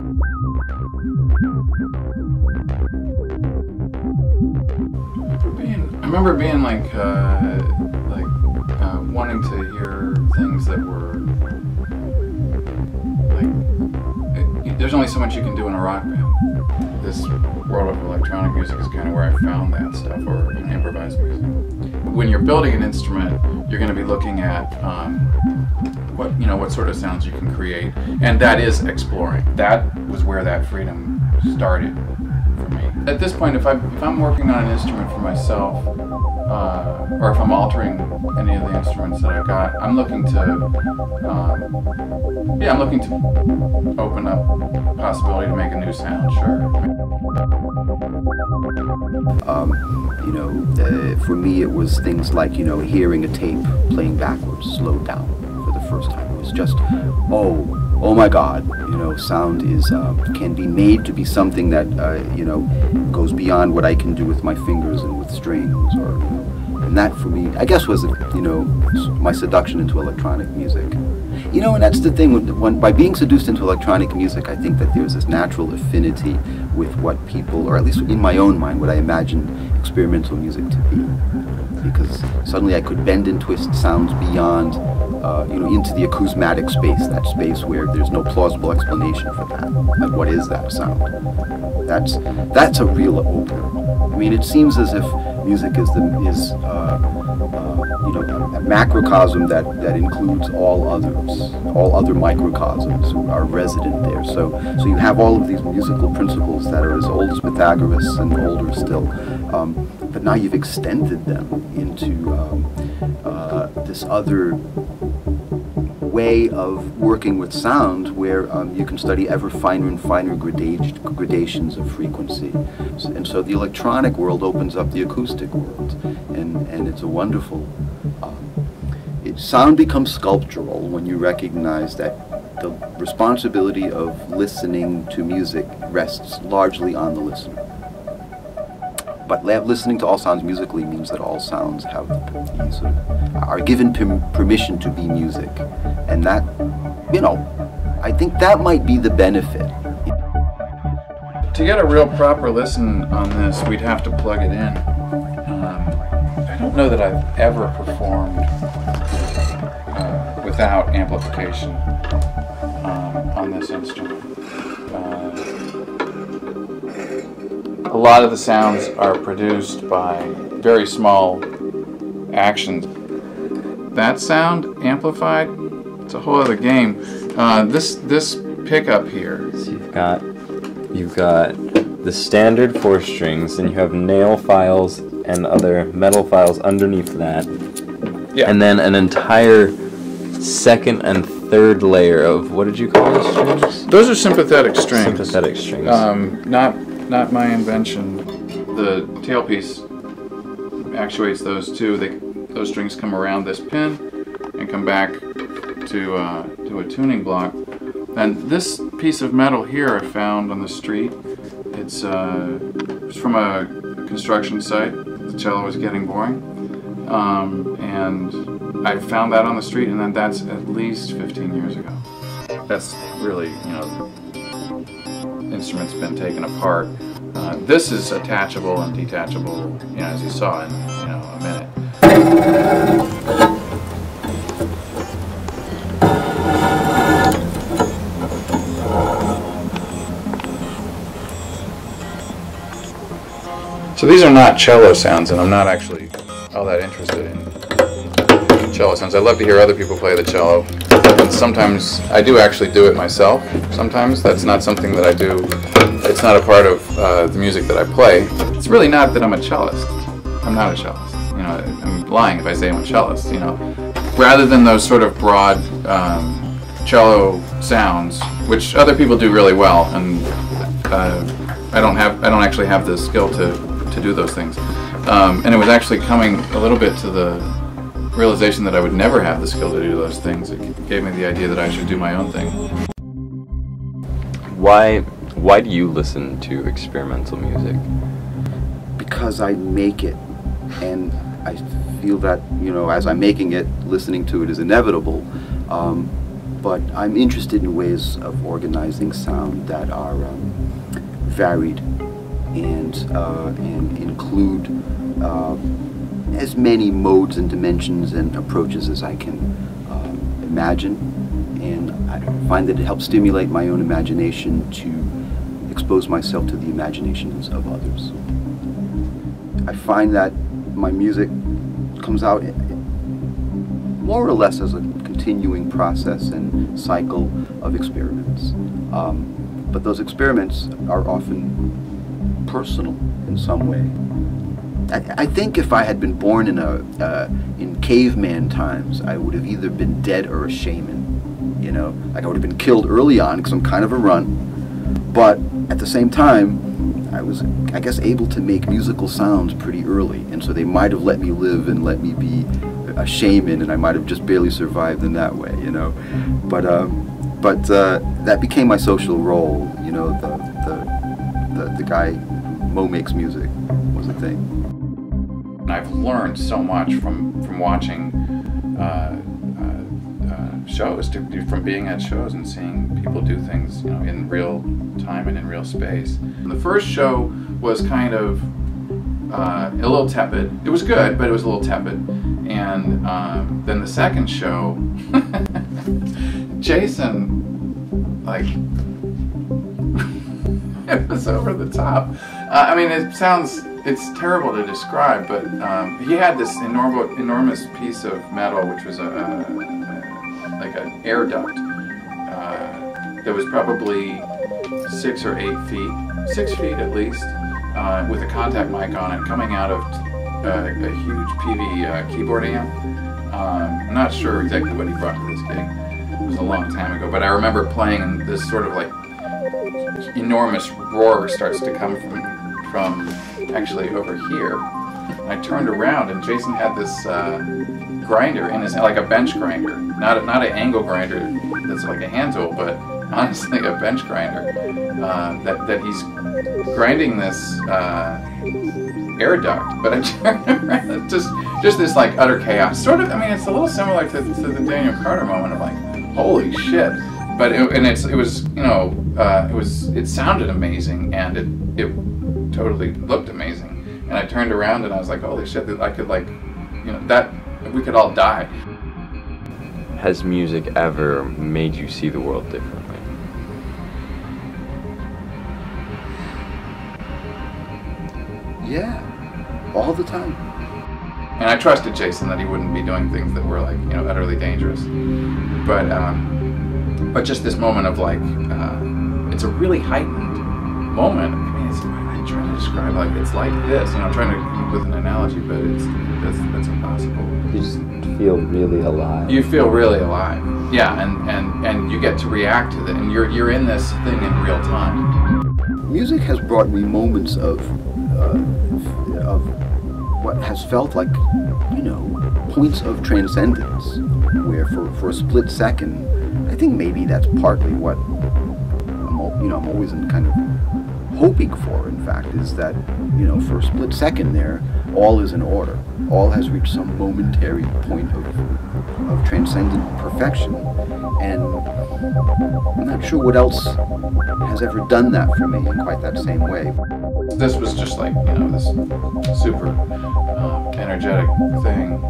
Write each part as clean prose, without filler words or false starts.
I remember being wanting to hear things that were like, there's only so much you can do in a rock band. This world of electronic music is kind of where I found that stuff, or improvised music. When you're building an instrument, you're going to be looking at what sort of sounds you can create, and that is exploring. That was where that freedom started for me. At this point, if I'm working on an instrument for myself, or if I'm altering any of the instruments that I've got, I'm looking to open up the possibility to make a new sound. Sure. For me, it was things like hearing a tape playing backwards, slowed down for the first time. It was just, oh my God, sound is can be made to be something that goes beyond what I can do with my fingers and with strings, and that for me, I guess, was my seduction into electronic music. And that's the thing, by being seduced into electronic music, I think that there's this natural affinity with what people, or at least in my own mind, what I imagine experimental music to be. Because suddenly I could bend and twist sounds beyond, into the acousmatic space, that space where there's no plausible explanation for that. Like, what is that sound? That's a real opener. I mean, it seems as if music is a macrocosm that includes all other microcosms who are resident there. So you have all of these musical principles that are as old as Pythagoras and older still, but now you've extended them into this other way of working with sound, where you can study ever finer and finer gradations of frequency. And so the electronic world opens up the acoustic world, and it's a wonderful... sound becomes sculptural when you recognize that the responsibility of listening to music rests largely on the listener. But listening to all sounds musically means that all sounds are given permission to be music. And that, I think that might be the benefit. To get a real proper listen on this, we'd have to plug it in. I don't know that I've ever performed without amplification on this instrument. A lot of the sounds are produced by very small actions. That sound amplified, it's a whole other game. This pickup here. So you've got the standard 4 strings, and you have nail files and other metal files underneath that. Yeah. And then an entire second and third layer of, what did you call those strings? Those are sympathetic strings. Sympathetic strings. Not my invention. The tailpiece actuates those two. Those strings come around this pin and come back to a tuning block. And this piece of metal here I found on the street. It's from a construction site. The cello was getting boring, and I found that on the street, and then that's at least 15 years ago. That's really, instrument's been taken apart. This is attachable and detachable, as you saw in, a minute. So these are not cello sounds, and I'm not actually all that interested in cello sounds. I love to hear other people play the cello, and sometimes I do actually do it myself. Sometimes that's not something that I do. It's not a part of the music that I play. It's really not that I'm a cellist. I'm not a cellist. I'm lying if I say I'm a cellist. Rather than those sort of broad cello sounds, which other people do really well, and I don't actually have the skill to do those things. And it was actually coming a little bit to the realization that I would never have the skill to do those things. It gave me the idea that I should do my own thing. Why do you listen to experimental music? Because I make it, and I feel that, as I'm making it, listening to it is inevitable. but I'm interested in ways of organizing sound that are varied and include as many modes and dimensions and approaches as I can imagine, and I find that it helps stimulate my own imagination to expose myself to the imaginations of others. I find that my music comes out more or less as a continuing process and cycle of experiments. But those experiments are often personal in some way. I think if I had been born in caveman times, I would have either been dead or a shaman. You know, like I would have been killed early on because I'm kind of a runt. But at the same time, I was, I guess, able to make musical sounds pretty early, and so they might have let me live and let me be a shaman, and I might have just barely survived in that way, you know. But that became my social role, you know. The guy Mo makes music was a thing. I've learned so much from watching shows, from being at shows and seeing people do things, you know, in real time and in real space. The first show was kind of a little tepid. It was good, but it was a little tepid. And then the second show, Jason, like, it was over the top. I mean, it's terrible to describe, but he had this enormous piece of metal, which was like an air duct that was probably 6 or 8 feet, 6 feet at least, with a contact mic on it, coming out of a huge PV keyboard amp. I'm not sure exactly what he brought to this gig. It was a long time ago, but I remember playing, and this sort of like enormous roar starts to come from actually over here. I turned around, and Jason had this grinder in his, like a bench grinder, not an angle grinder that's like a hand tool, but honestly a bench grinder, that he's grinding this air duct. But I turned around, just this like utter chaos. Sort of, I mean, it's a little similar to the Daniel Carter moment of like, holy shit. But it was, you know, it sounded amazing, and it totally looked amazing. And I turned around and I was like, holy shit, I could, like, you know, that we could all die. Has music ever made you see the world differently? Yeah, all the time. And I trusted Jason that he wouldn't be doing things that were, like, you know, utterly dangerous. But just this moment of, like, it's a really heightened moment. I mean, I'm trying to describe, like, it's like this, you know, I'm trying to come up with an analogy, but that's impossible. You just feel really alive. You feel really alive, yeah, and you get to react to it, and you're in this thing in real time. Music has brought me moments of what has felt like, you know, points of transcendence, where for a split second, I think maybe that's partly what I'm always kind of hoping for, in fact, is that, you know, for a split second there, all is in order. All has reached some momentary point of transcendent perfection. And I'm not sure what else has ever done that for me in quite that same way. This was just like, you know, this super energetic thing,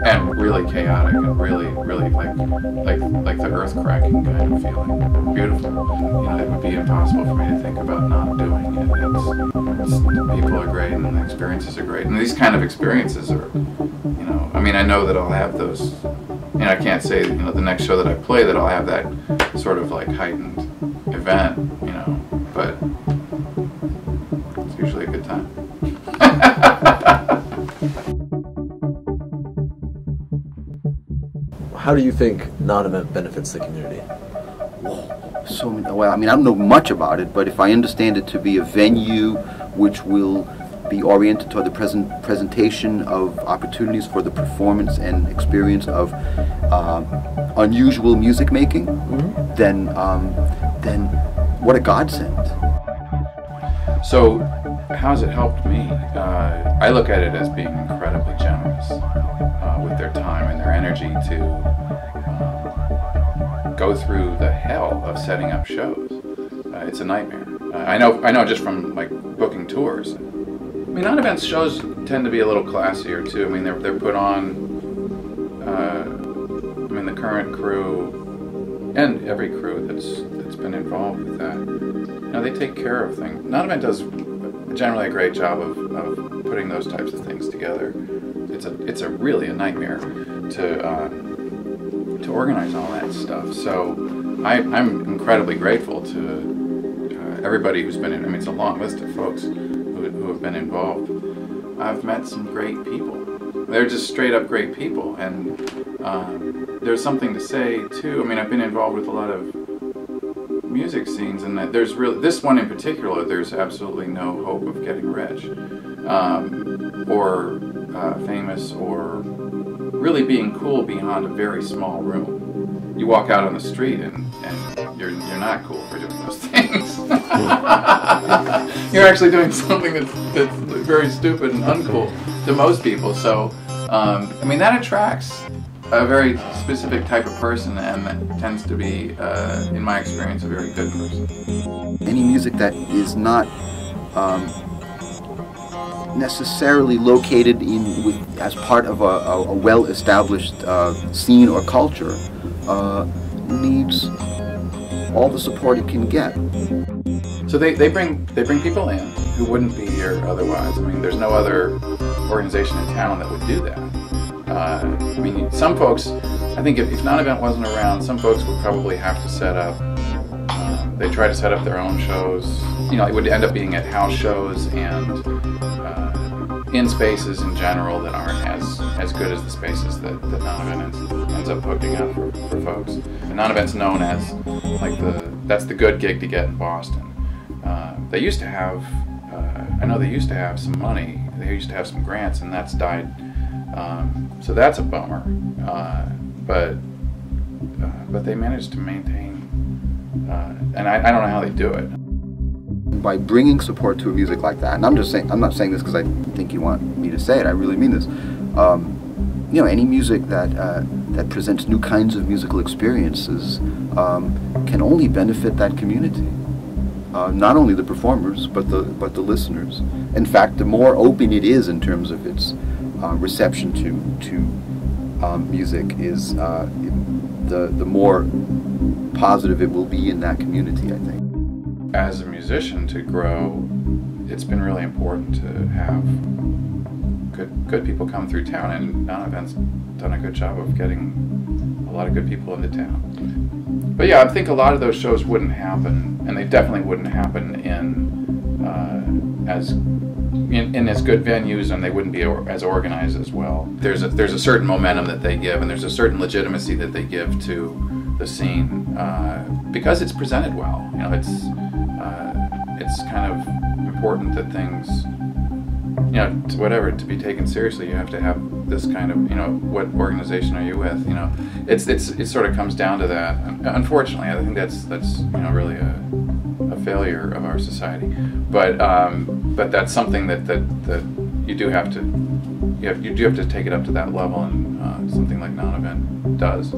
and really chaotic, and really like the earth cracking kind of feeling. Beautiful. You know, it would be impossible for me to think about not doing it. The people are great, and the experiences are great, and these kind of experiences are, you know, I mean, I know that I'll have those, and I can't say, you know, the next show that I play that I'll have that sort of like heightened event, you know, but it's usually a good time. How do you think non-event benefits the community? So, well, I mean, I don't know much about it, but if I understand it to be a venue which will be oriented toward the presentation of opportunities for the performance and experience of unusual music making, then what a godsend. So, how's it helped me? I look at it as being incredibly generous with their time and their energy to go through the hell of setting up shows. It's a nightmare. I know just from like booking tours. I mean, non-events shows tend to be a little classier too. I mean, they're put on. I mean, the current crew and every crew that's been involved with that, you know, they take care of things. Non-event does generally a great job of putting those types of things together. It's really a nightmare to organize all that stuff. So I'm incredibly grateful to everybody who's been in. I mean, it's a long list of folks who have been involved. I've met some great people. They're just straight up great people, and there's something to say too. I mean, I've been involved with a lot of music scenes, and there's really this one in particular. There's absolutely no hope of getting rich, or famous, or really being cool beyond a very small room. You walk out on the street and you're not cool for doing those things. You're actually doing something that's very stupid and uncool to most people. So, I mean, that attracts a very specific type of person, and that tends to be, in my experience, a very good person. Any music that is not necessarily located as part of a well-established scene or culture needs all the support it can get. So they bring people in who wouldn't be here otherwise. I mean, there's no other organization in town that would do that. I mean, some folks, I think if non-event wasn't around, some folks would probably have to set up. They try to set up their own shows. You know, it would end up being at house shows and in spaces in general that aren't as good as the spaces that non-event ends up hooking up for folks. And non-event's known as like that's the good gig to get in Boston. They used to have, I know they used to have some money. They used to have some grants, and that's died. So that's a bummer. But they managed to maintain, and I don't know how they do it. By bringing support to a music like that, and I'm not saying this because I think you want me to say it. I really mean this. You know, any music that presents new kinds of musical experiences can only benefit that community. Not only the performers, but the listeners. In fact, the more open it is in terms of its reception to music, is the more positive it will be in that community, I think. As a musician, to grow, it's been really important to have good people come through town, and non-event's done a good job of getting a lot of good people into town. But yeah, I think a lot of those shows wouldn't happen, and they definitely wouldn't happen in as good venues, and they wouldn't be as organized as well. There's a certain momentum that they give, and there's a certain legitimacy that they give to the scene because it's presented well. You know, it's kind of important that things, you know, to be taken seriously, you have to have this kind of, you know, what organization are you with? You know, it sort of comes down to that. Unfortunately, I think that's you know, really a failure of our society. But that's something that you do have to take it up to that level, and something like non-event does.